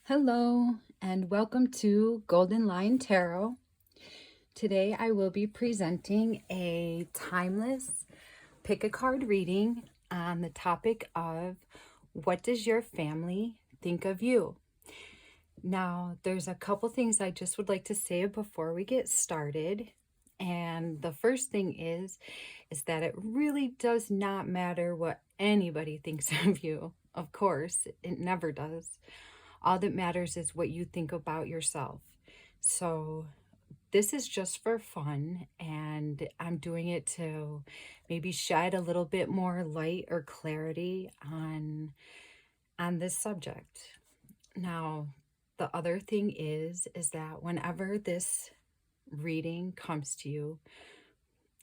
Hello, and welcome to Golden Lion Tarot. Today I will be presenting a timeless pick a card reading on the topic of what does your family think of you? Now, there's a couple things I just would like to say before we get started. And the first thing is that it really does not matter what anybody thinks of you. Of course, it never does. All that matters is what you think about yourself. So this is just for fun, and I'm doing it to maybe shed a little bit more light or clarity on this subject. Now, the other thing is that whenever this reading comes to you,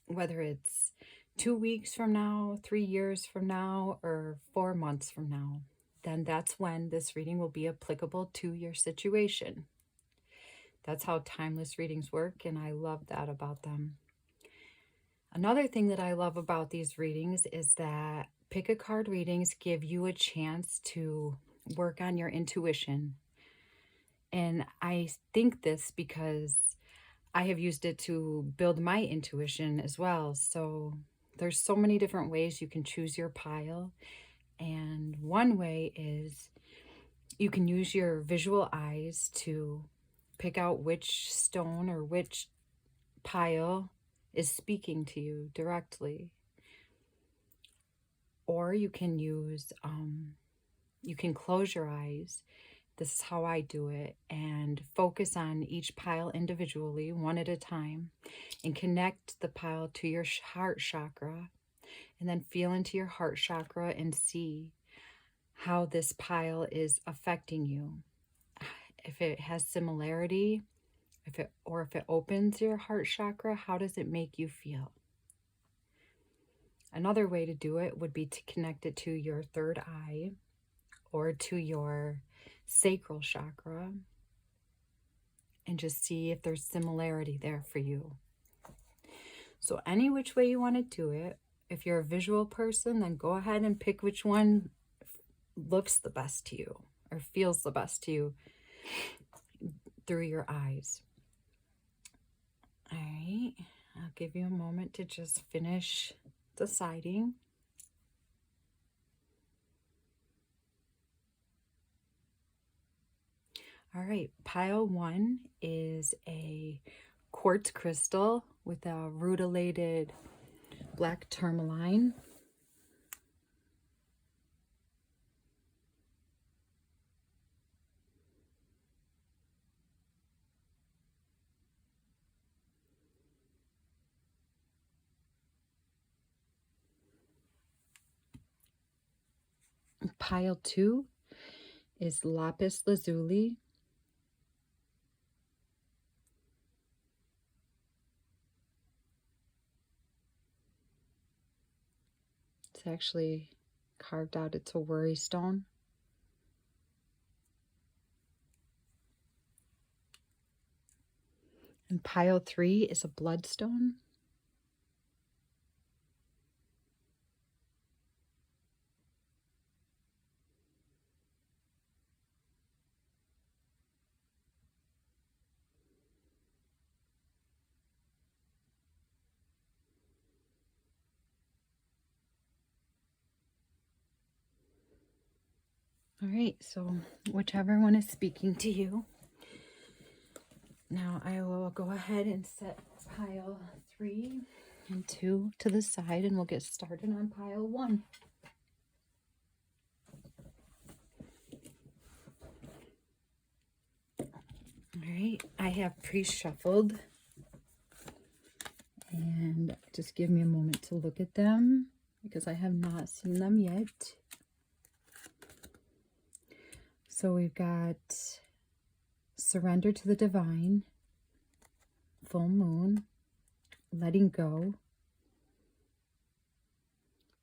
whether it's 2 weeks from now, 3 years from now, or 4 months from now, then that's when this reading will be applicable to your situation. That's how timeless readings work, and I love that about them. Another thing that I love about these readings is that pick a card readings give you a chance to work on your intuition. And I think this because I have used it to build my intuition as well. So there's so many different ways you can choose your pile. And one way is you can use your visual eyes to pick out which stone or which pile is speaking to you directly. Or you can use, you can close your eyes. This is how I do it, and focus on each pile individually, one at a time, and connect the pile to your heart chakra, and then feel into your heart chakra and see how this pile is affecting you. If it has similarity, if it opens your heart chakra, how does it make you feel? Another way to do it would be to connect it to your third eye or to your sacral chakra and just see if there's similarity there for you. So any which way you want to do it, if you're a visual person, then go ahead and pick which one looks the best to you or feels the best to you through your eyes. All right, I'll give you a moment to just finish deciding. All right, pile one is a quartz crystal with a rutilated black tourmaline. Pile two is lapis lazuli. It's actually carved out. It's a worry stone. And pile three is a bloodstone. All right, so whichever one is speaking to you. Now I will go ahead and set pile 3 and 2 to the side, and we'll get started on pile 1. All right, I have pre-shuffled, and just give me a moment to look at them because I have not seen them yet. So we've got surrender to the divine, full moon, letting go,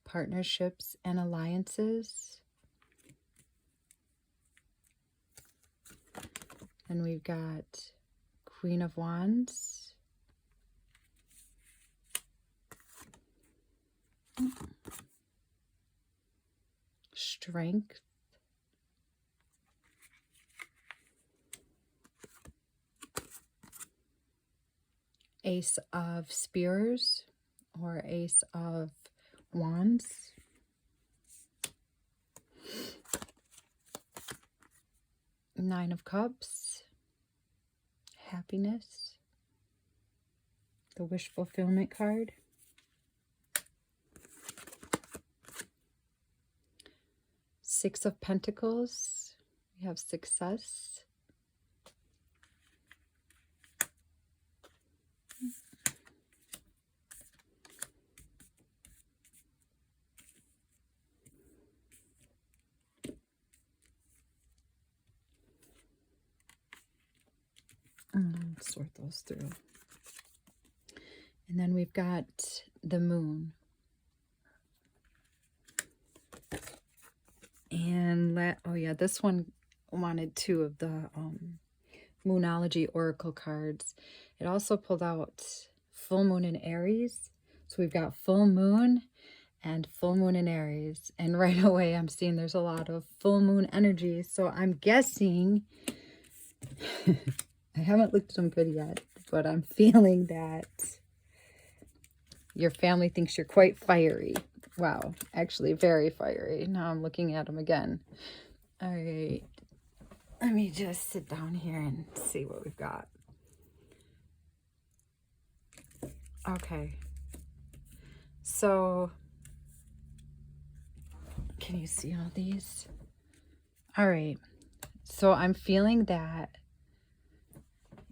partnerships and alliances, and we've got Queen of Wands, strength, Ace of Spears or Ace of Wands. Nine of Cups. Happiness. The Wish Fulfillment card. Six of Pentacles. We have Success. Sort those through. And then we've got the Moon. And oh yeah, this one wanted two of the Moonology Oracle cards. It also pulled out Full Moon in Aries. So we've got Full Moon and Full Moon in Aries. And right away I'm seeing there's a lot of full moon energy. So I'm guessing, I haven't looked at them good yet, but I'm feeling that your family thinks you're quite fiery. Wow, actually very fiery. Now I'm looking at them again. All right, let me just sit down here and see what we've got. Okay, so can you see all these? All right, so I'm feeling that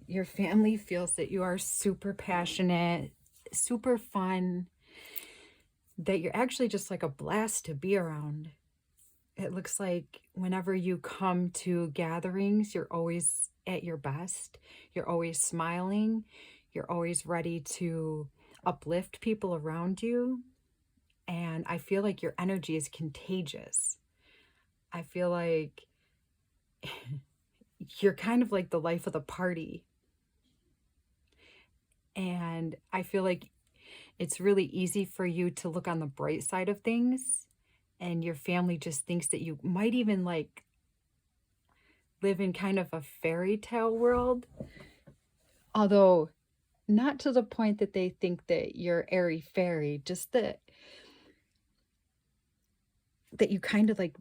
your family feels that you are super passionate, super fun, that you're actually just like a blast to be around. It looks like whenever you come to gatherings, you're always at your best. You're always smiling. You're always ready to uplift people around you. And I feel like your energy is contagious. I feel like you're kind of like the life of the party. And I feel like it's really easy for you to look on the bright side of things. And your family just thinks that you might even like live in kind of a fairy tale world. Although not to the point that they think that you're airy fairy, just that you kind of like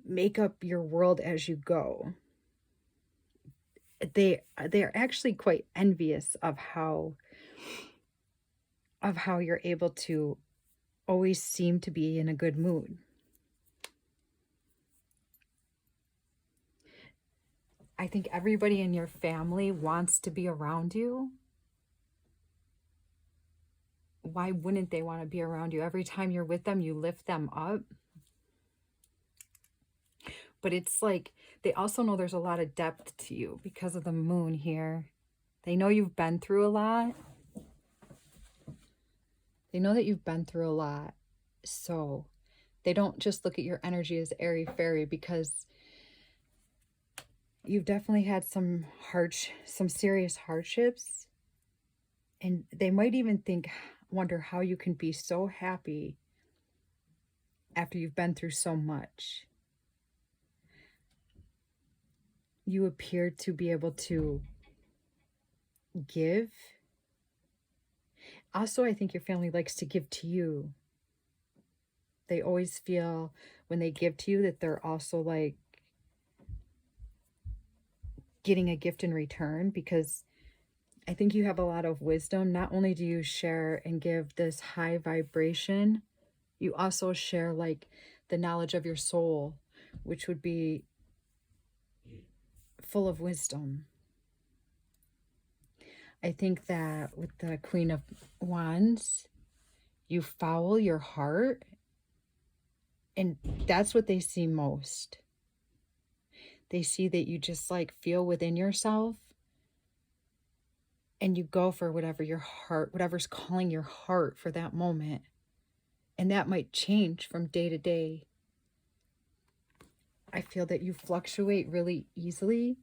make up your world as you go. They're actually quite envious of how you're able to always seem to be in a good mood. I think everybody in your family wants to be around you. Why wouldn't they want to be around you? Every time you're with them, you lift them up. But it's like they also know there's a lot of depth to you because of the Moon here. They know you've been through a lot. They know that you've been through a lot. So they don't just look at your energy as airy fairy, because you've definitely had some serious hardships. And they might even wonder how you can be so happy after you've been through so much. You appear to be able to give. Also, I think your family likes to give to you. They always feel when they give to you that they're also like getting a gift in return, because I think you have a lot of wisdom. Not only do you share and give this high vibration, you also share like the knowledge of your soul, which would be full of wisdom. I think that with the Queen of Wands, you follow your heart, and that's what they see most. They see that you just like feel within yourself, and you go for whatever's calling your heart for that moment. And that might change from day to day. I feel that you fluctuate really easily.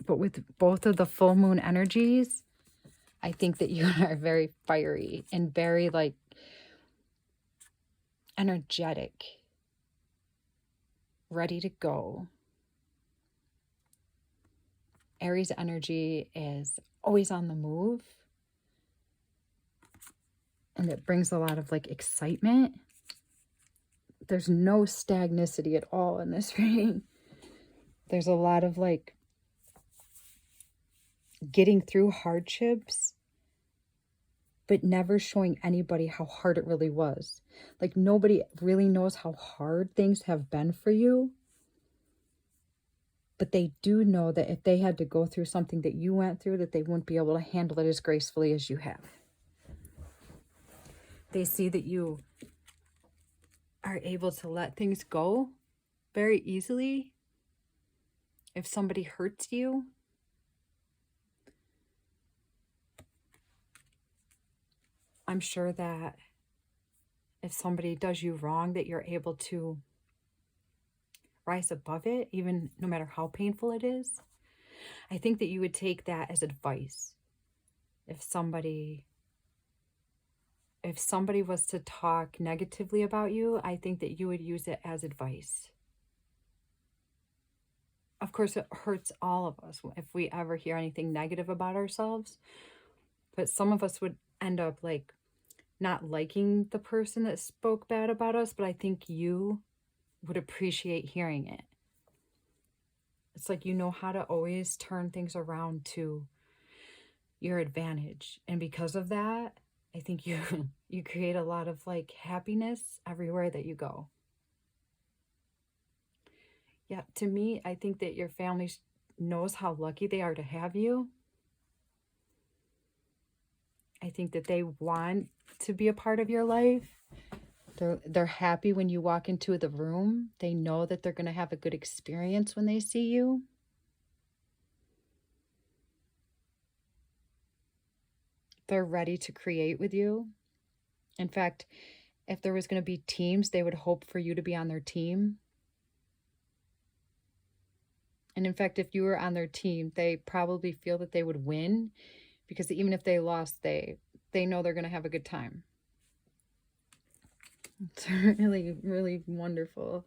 But with both of the full moon energies, I think that you are very fiery and very like energetic, ready to go. Aries energy is always on the move. And it brings a lot of like excitement. There's no stagnicity at all in this reading. There's a lot of like getting through hardships, but never showing anybody how hard it really was. Like nobody really knows how hard things have been for you. But they do know that if they had to go through something that you went through, that they wouldn't be able to handle it as gracefully as you have. They see that you are able to let things go very easily. If somebody hurts you, I'm sure that if somebody does you wrong, that you're able to rise above it, even no matter how painful it is. I think that you would take that as advice. If somebody was to talk negatively about you, I think that you would use it as advice. Of course, it hurts all of us if we ever hear anything negative about ourselves, but some of us would end up like not liking the person that spoke bad about us, but I think you would appreciate hearing it. It's like you know how to always turn things around to your advantage. And because of that, I think you create a lot of like happiness everywhere that you go. Yeah, to me, I think that your family knows how lucky they are to have you. I think that they want to be a part of your life. They're happy when you walk into the room. They know that they're going to have a good experience when they see you. They're ready to create with you. In fact, if there was going to be teams, they would hope for you to be on their team. And in fact, if you were on their team, they probably feel that they would win, because even if they lost, they know they're going to have a good time. It's really, really wonderful.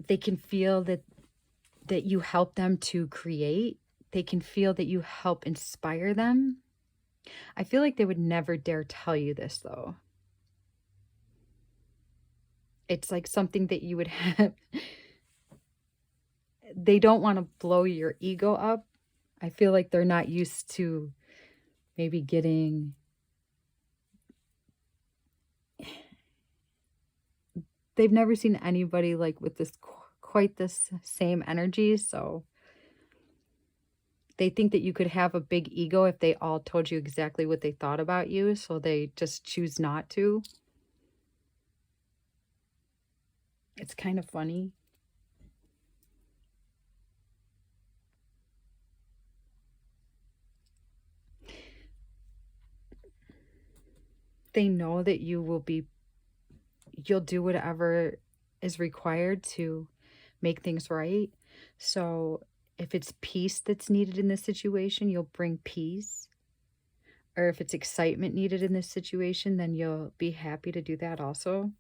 They can feel that you help them to create. They can feel that you help inspire them. I feel like they would never dare tell you this, though. It's like something that you would have. They don't want to blow your ego up. I feel like they're not used to maybe getting... They've never seen anybody like with this quite this same energy, so they think that you could have a big ego if they all told you exactly what they thought about you, so they just choose not to. It's kind of funny. They know that you'll do whatever is required to make things right. So if it's peace that's needed in this situation, you'll bring peace. Or if it's excitement needed in this situation, then you'll be happy to do that also.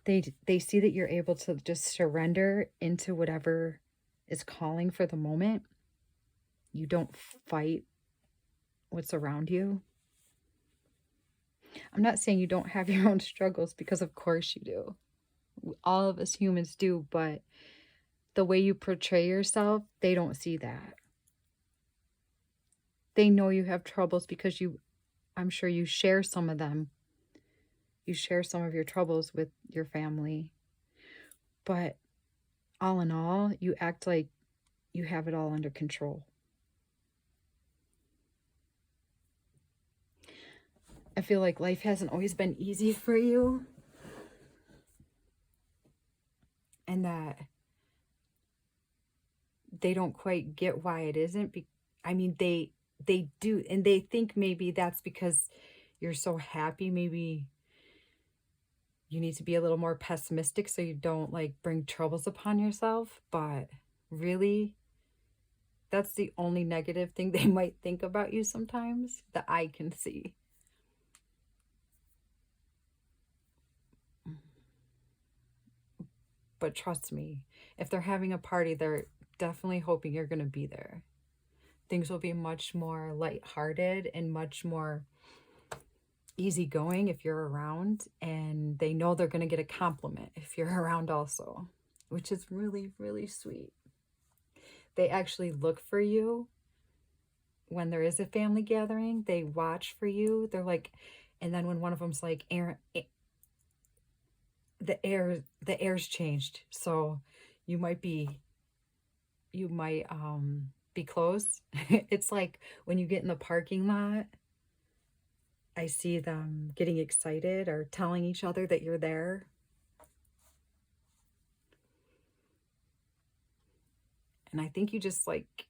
They see that you're able to just surrender into whatever is calling for the moment. You don't fight what's around you. I'm not saying you don't have your own struggles, because of course you do. All of us humans do, but the way you portray yourself, they don't see that. They know you have troubles because I'm sure you share some of them. You share some of your troubles with your family. But all in all, you act like you have it all under control. I feel like life hasn't always been easy for you. And that they don't quite get why it isn't. I mean, they do, and they think maybe that's because you're so happy. Maybe you need to be a little more pessimistic so you don't like bring troubles upon yourself. But really, that's the only negative thing they might think about you sometimes that I can see. but trust me, if they're having a party, they're definitely hoping you're going to be there. Things will be much more lighthearted and much more easygoing if you're around, and they know they're going to get a compliment if you're around also, which is really, really sweet. They actually look for you when there is a family gathering. They watch for you. They're like, and then when one of them's like, Aaron, the air's changed, so you might be close. It's like when you get in the parking lot, I see them getting excited or telling each other that you're there. And I think you just like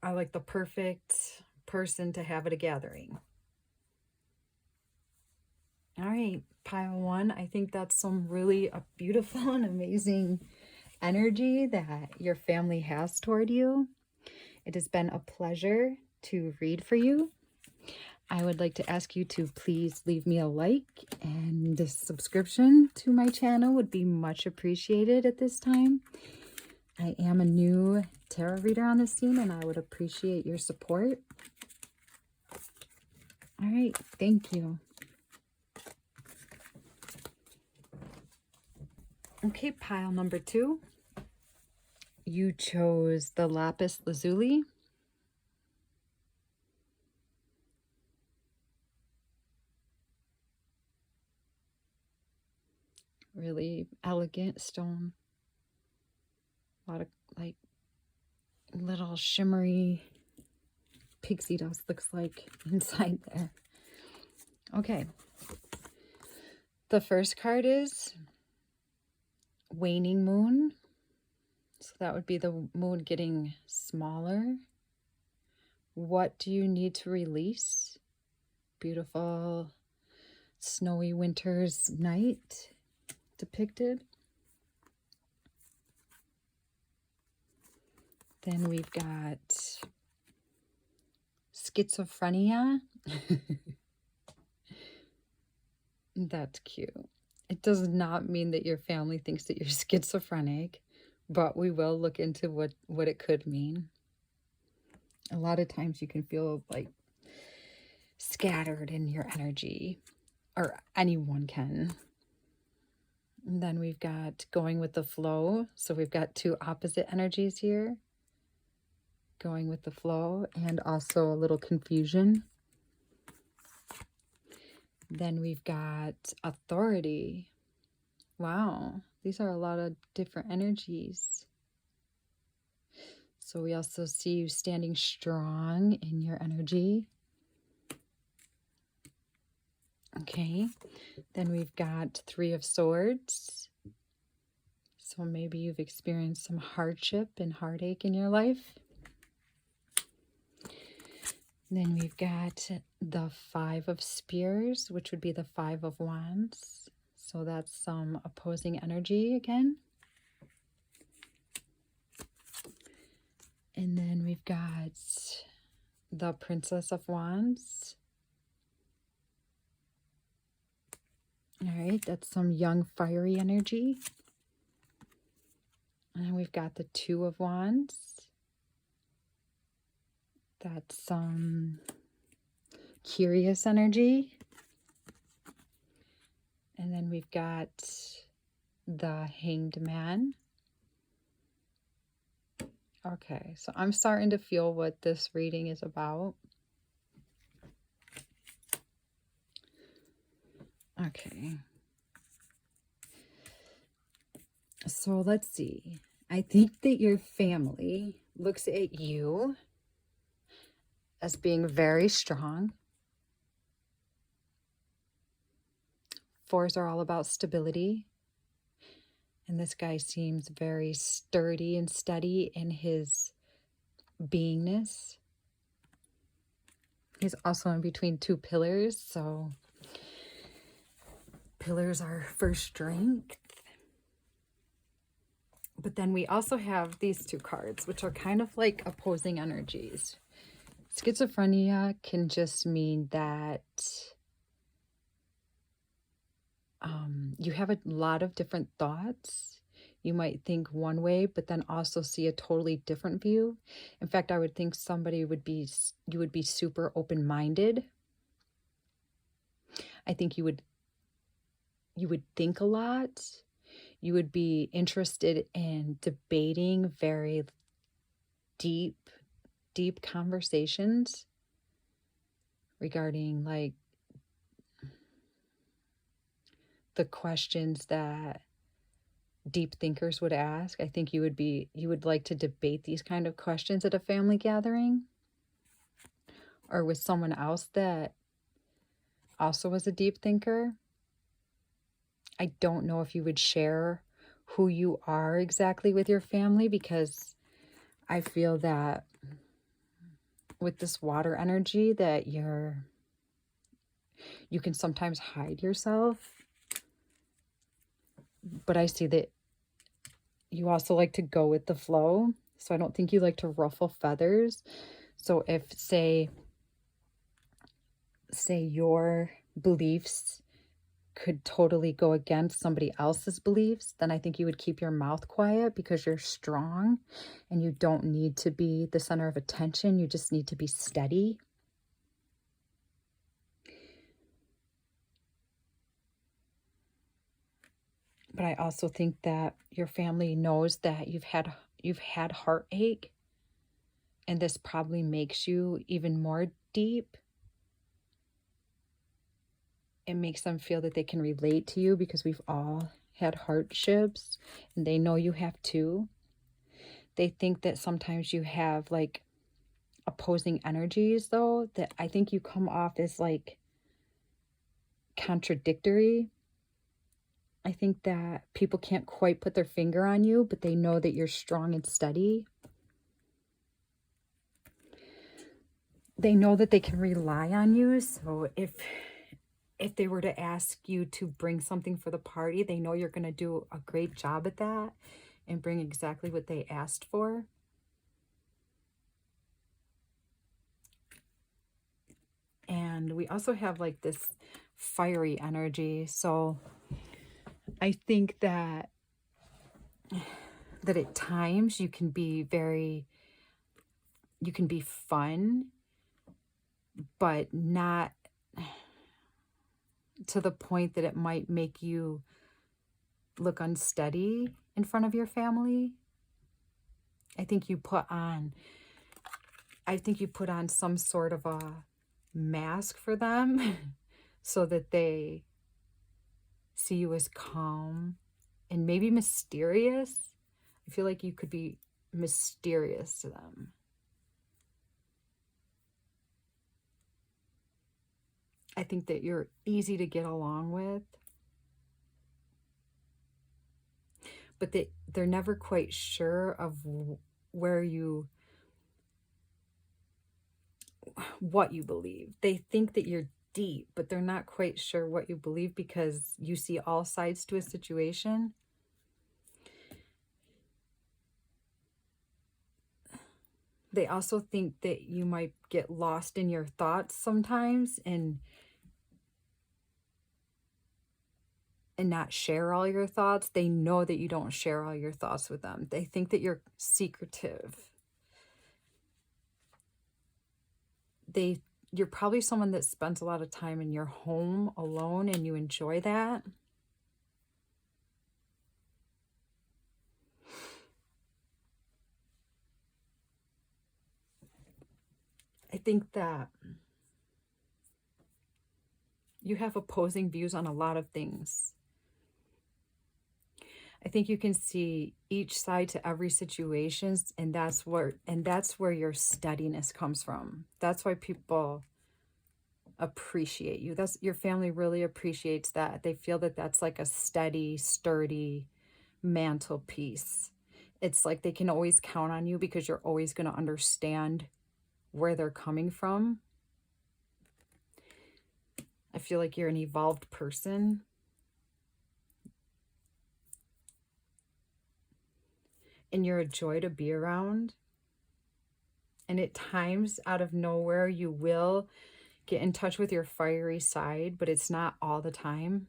are like the perfect person to have at a gathering. All right, pile one. I think that's some really beautiful and amazing energy that your family has toward you. It has been a pleasure to read for you. I would like to ask you to please leave me a like, and a subscription to my channel would be much appreciated at this time. I am a new tarot reader on the scene, and I would appreciate your support. All right, thank you. Okay, pile number 2. You chose the lapis lazuli. Really elegant stone. A lot of like little shimmery pixie dust looks like inside there. Okay. The first card is waning moon. So that would be the moon getting smaller. What do you need to release? Beautiful snowy winter's night depicted. Then we've got schizophrenia. That's cute. It does not mean that your family thinks that you're schizophrenic, but we will look into what it could mean. A lot of times you can feel like scattered in your energy, or anyone can. And then we've got going with the flow. So we've got 2 opposite energies here. Going with the flow, and also a little confusion. Then we've got authority. Wow, these are a lot of different energies. So we also see you standing strong in your energy. Okay, then we've got 3 of Swords. So maybe you've experienced some hardship and heartache in your life. Then we've got the 5 of Spears, which would be the 5 of Wands. So that's some opposing energy again. And then we've got the Princess of Wands. All right, that's some young, fiery energy. And then we've got the 2 of Wands. That's some curious energy. And then we've got the Hanged Man. Okay, so I'm starting to feel what this reading is about. Okay. So let's see. I think that your family looks at you as being very strong. 4s are all about stability. And this guy seems very sturdy and steady in his beingness. He's also in between 2 pillars, so pillars are for strength. But then we also have these 2 cards, which are kind of like opposing energies. Schizophrenia can just mean that You have a lot of different thoughts. You might think one way, but then also see a totally different view. In fact, I would think you would be super open-minded. I think you would think a lot. You would be interested in debating very deep, deep conversations regarding like the questions that deep thinkers would ask. I think you would like to debate these kind of questions at a family gathering or with someone else that also was a deep thinker. I don't know if you would share who you are exactly with your family, because I feel that with this water energy that you can sometimes hide yourself, but I see that you also like to go with the flow. So I don't think you like to ruffle feathers. So if say your beliefs could totally go against somebody else's beliefs, then I think you would keep your mouth quiet because you're strong and you don't need to be the center of attention. You just need to be steady. But I also think that your family knows that you've had heartache, and this probably makes you even more deep. It makes them feel that they can relate to you because we've all had hardships and they know you have too. They think that sometimes you have like opposing energies, though, that I think you come off as like contradictory. I think that people can't quite put their finger on you, but they know that you're strong and steady. They know that they can rely on you. So if they were to ask you to bring something for the party, they know you're going to do a great job at that and bring exactly what they asked for. And we also have like this fiery energy. So I think that at times you can be fun, but not to the point that it might make you look unsteady in front of your family. I think you put on some sort of a mask for them so that they see you as calm and maybe mysterious. I feel like you could be mysterious to them. I think that you're easy to get along with, but they're never quite sure of what you believe. They think that you're deep, but they're not quite sure what you believe because you see all sides to a situation. They also think that you might get lost in your thoughts sometimes and not share all your thoughts. They know that you don't share all your thoughts with them. They think that you're secretive. You're probably someone that spends a lot of time in your home alone and you enjoy that. I think that you have opposing views on a lot of things. I think you can see each side to every situation, and that's where your steadiness comes from. That's why people appreciate you. That's your family really appreciates that. They feel that that's like a steady, sturdy mantelpiece. It's like they can always count on you because you're always going to understand where they're coming from. I feel like you're an evolved person. And you're a joy to be around. And at times, out of nowhere, you will get in touch with your fiery side, but it's not all the time.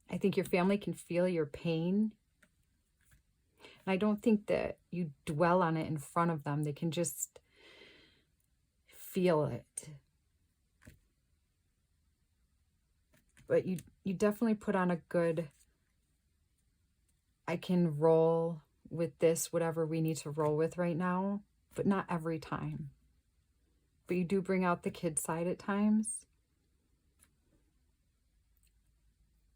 I think your family can feel your pain. And I don't think that you dwell on it in front of them. They can just feel it. But you definitely put on a good, I can roll with this, whatever we need to roll with right now, but not every time. But you do bring out the kid side at times.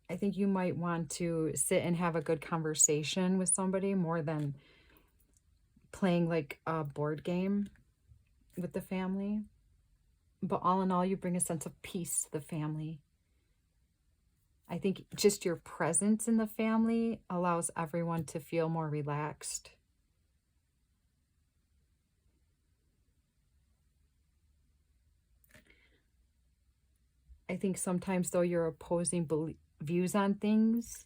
I think you might want to sit and have a good conversation with somebody more than playing like a board game with the family. But all in all, you bring a sense of peace to the family. I think just your presence in the family allows everyone to feel more relaxed. I think sometimes, though, your opposing views on things,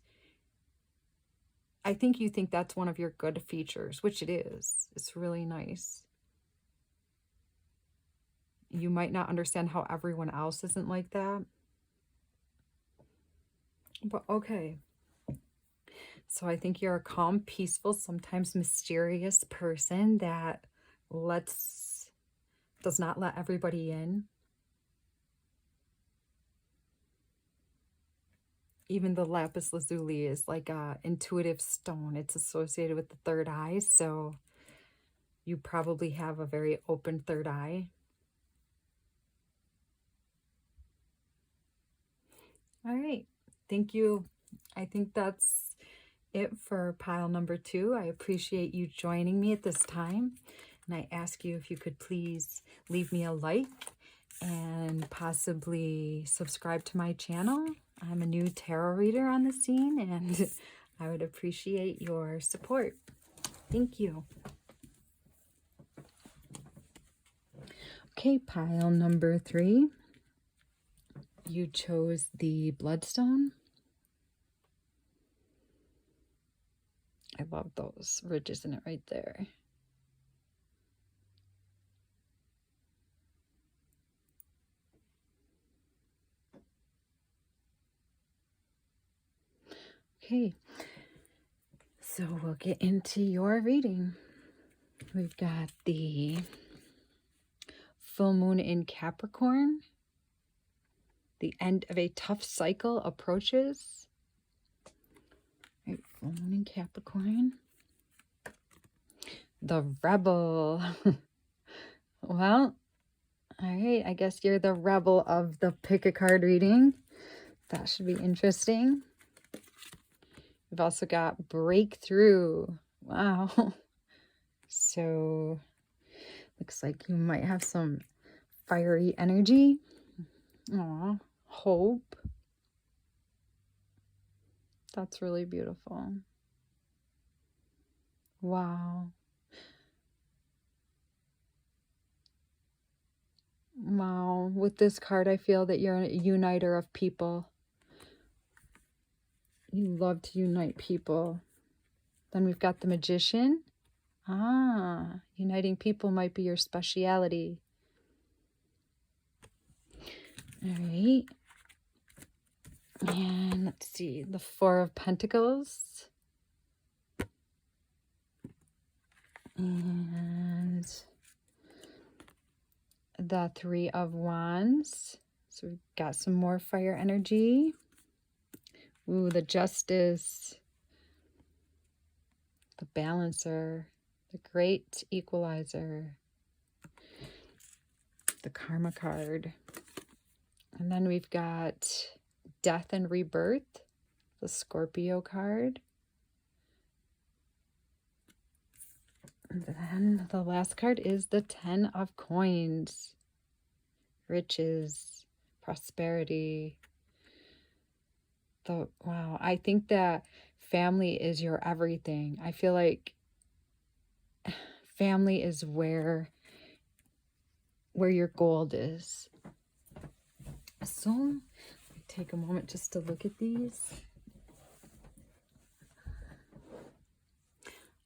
I think you think that's one of your good features, which it is. It's really nice. You might not understand how everyone else isn't like that. But okay. So I think you're a calm, peaceful, sometimes mysterious person that does not let everybody in. Even the lapis lazuli is like a intuitive stone. It's associated with the third eye, so you probably have a very open third eye. All right, thank you. I think that's it for pile number 2. I appreciate you joining me at this time, and I ask you if you could please leave me a like and possibly subscribe to my channel. I'm a new tarot reader on the scene, and I would appreciate your support. Thank you. Okay, pile number 3. You chose the bloodstone. I love those ridges in it right there. Okay, so we'll get into your reading. We've got the full moon in Capricorn. The end of a tough cycle approaches. Right, full moon in Capricorn. The rebel. Well, all right, I guess you're the rebel of the pick a card reading. That should be interesting. We've also got breakthrough. Wow. So looks like you might have some fiery energy. Aw, hope. That's really beautiful. Wow. Wow. With this card, I feel that you're a uniter of people. You love to unite people. Then we've got the Magician. Ah, uniting people might be your speciality. All right. And let's see, the Four of Pentacles. And the Three of Wands. So we've got some more fire energy. Ooh, the Justice. The Balancer. The Great Equalizer. The Karma card. And then we've got Death and Rebirth. The Scorpio card. And then the last card is the Ten of Coins. Riches, prosperity. Wow, I think that family is your everything. I feel like family is where your gold is. So, let me take a moment just to look at these.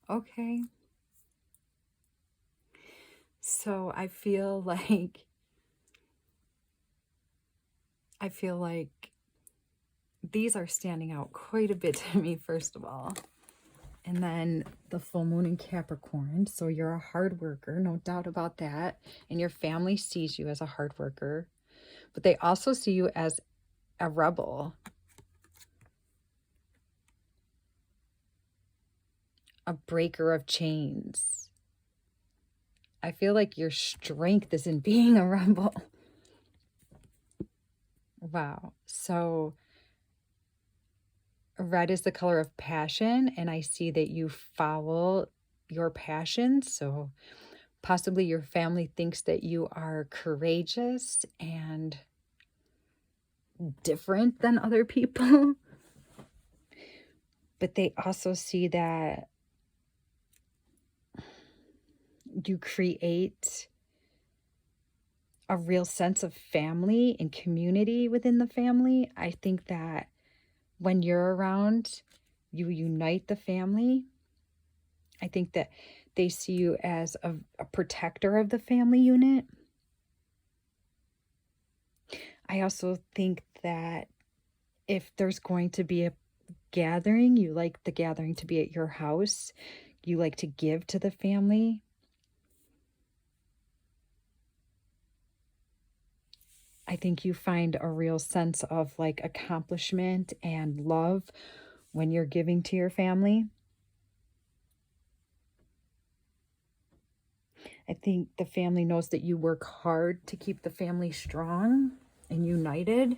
Okay. So I feel like these are standing out quite a bit to me, first of all. And then the full moon in Capricorn. So you're a hard worker, no doubt about that. And your family sees you as a hard worker. But they also see you as a rebel. A breaker of chains. I feel like your strength is in being a rebel. Wow. So red is the color of passion, and I see that you follow your passion. So possibly your family thinks that you are courageous and different than other people. But they also see that you create a real sense of family and community within the family. I think that when you're around, you unite the family. I think that they see you as a protector of the family unit. I also think that if there's going to be a gathering, you like the gathering to be at your house. You like to give to the family. I think you find a real sense of like accomplishment and love when you're giving to your family. I think the family knows that you work hard to keep the family strong and united.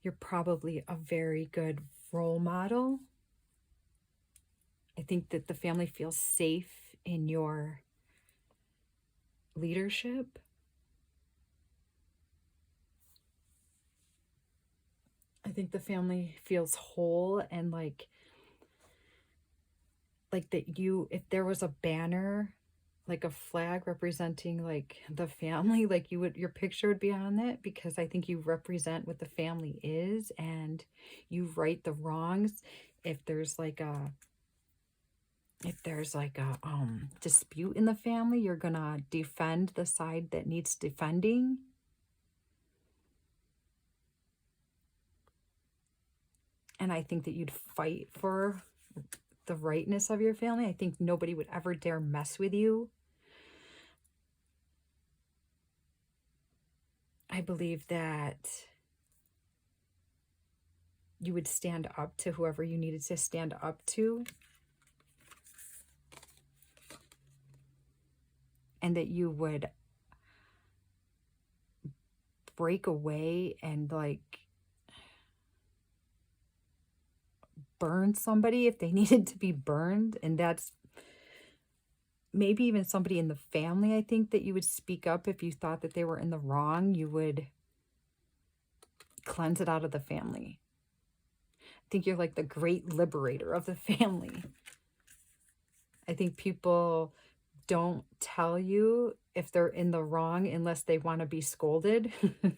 You're probably a very good role model. I think that the family feels safe in your leadership. I think the family feels whole and like that you, if there was a banner, like a flag representing like the family, like you would, your picture would be on it, because I think you represent what the family is and you right the wrongs. If there's like a dispute in the family, you're gonna defend the side that needs defending. And I think that you'd fight for the rightness of your family. I think nobody would ever dare mess with you. I believe that you would stand up to whoever you needed to stand up to. And that you would break away and like burn somebody if they needed to be burned. And that's maybe even somebody in the family. I think that you would speak up if you thought that they were in the wrong. You would cleanse it out of the family. I think you're like the great liberator of the family. I think people don't tell you if they're in the wrong unless they want to be scolded. And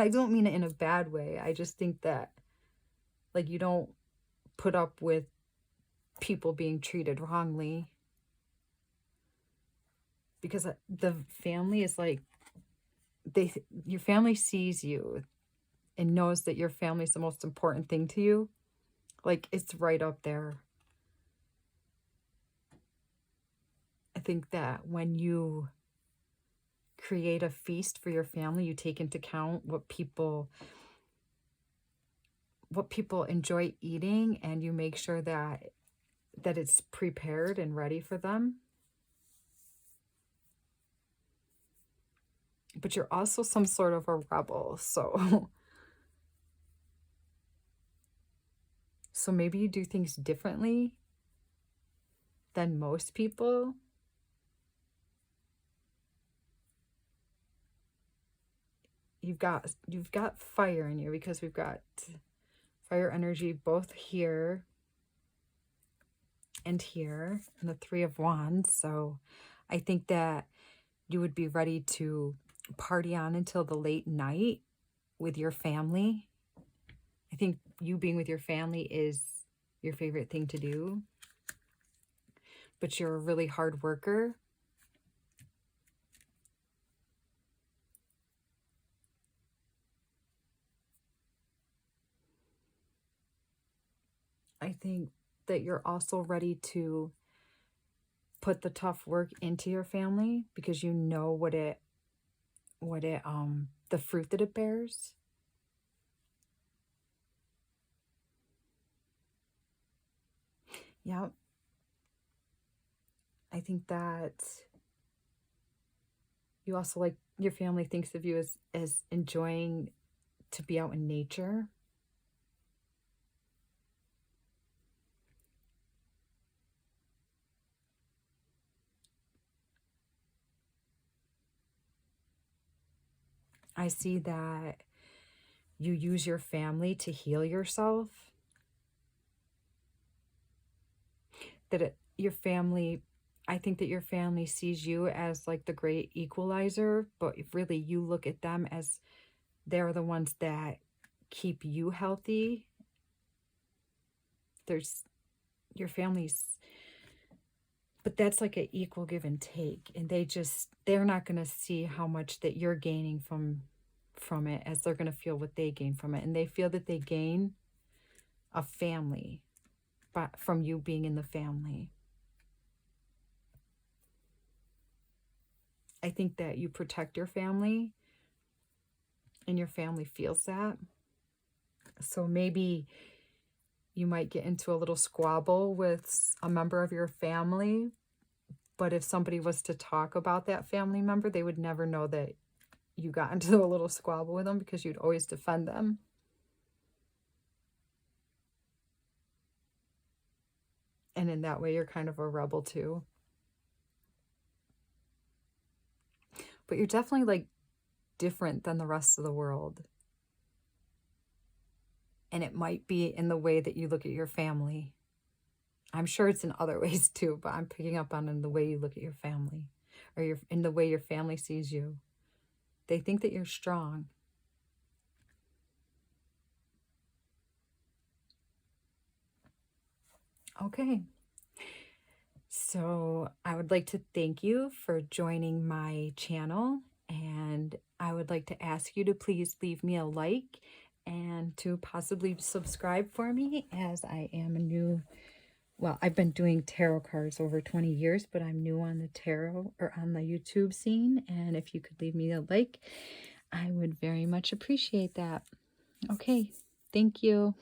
I don't mean it in a bad way. I just think that like you don't put up with people being treated wrongly, because the family is like, your family sees you and knows that your family is the most important thing to you. Like it's right up there. I think that when you create a feast for your family, you take into account what people enjoy eating, and you make sure that it's prepared and ready for them. But you're also some sort of a rebel, so maybe you do things differently than most people. You've got fire in you, because we've got fire energy both here and here, and the Three of Wands. So I think that you would be ready to party on until the late night with your family. I think you being with your family is your favorite thing to do. But you're a really hard worker. think that you're also ready to put the tough work into your family because you know the fruit that it bears. Yeah. I think that you also like your family thinks of you as enjoying to be out in nature. I see that you use your family to heal yourself. Your family, I think that your family sees you as like the great equalizer, but if really you look at them as they're the ones that keep you healthy. There's your family's, but that's like an equal give and take, and they're not going to see how much that you're gaining from it as they're going to feel what they gain from it, and they feel that they gain a family but from you being in the family. I think that you protect your family and your family feels that. So maybe you might get into a little squabble with a member of your family, but if somebody was to talk about that family member, they would never know that you got into a little squabble with them because you'd always defend them. And in that way, you're kind of a rebel too. But you're definitely like different than the rest of the world. And it might be in the way that you look at your family. I'm sure it's in other ways too, but I'm picking up on in the way you look at your family, or in the way your family sees you. They think that you're strong. Okay. So I would like to thank you for joining my channel, and I would like to ask you to please leave me a like and to possibly subscribe for me, as I am a new, well, I've been doing tarot cards over 20 years, but I'm new on the tarot or on the YouTube scene. And if you could leave me a like, I would very much appreciate that. Okay, thank you.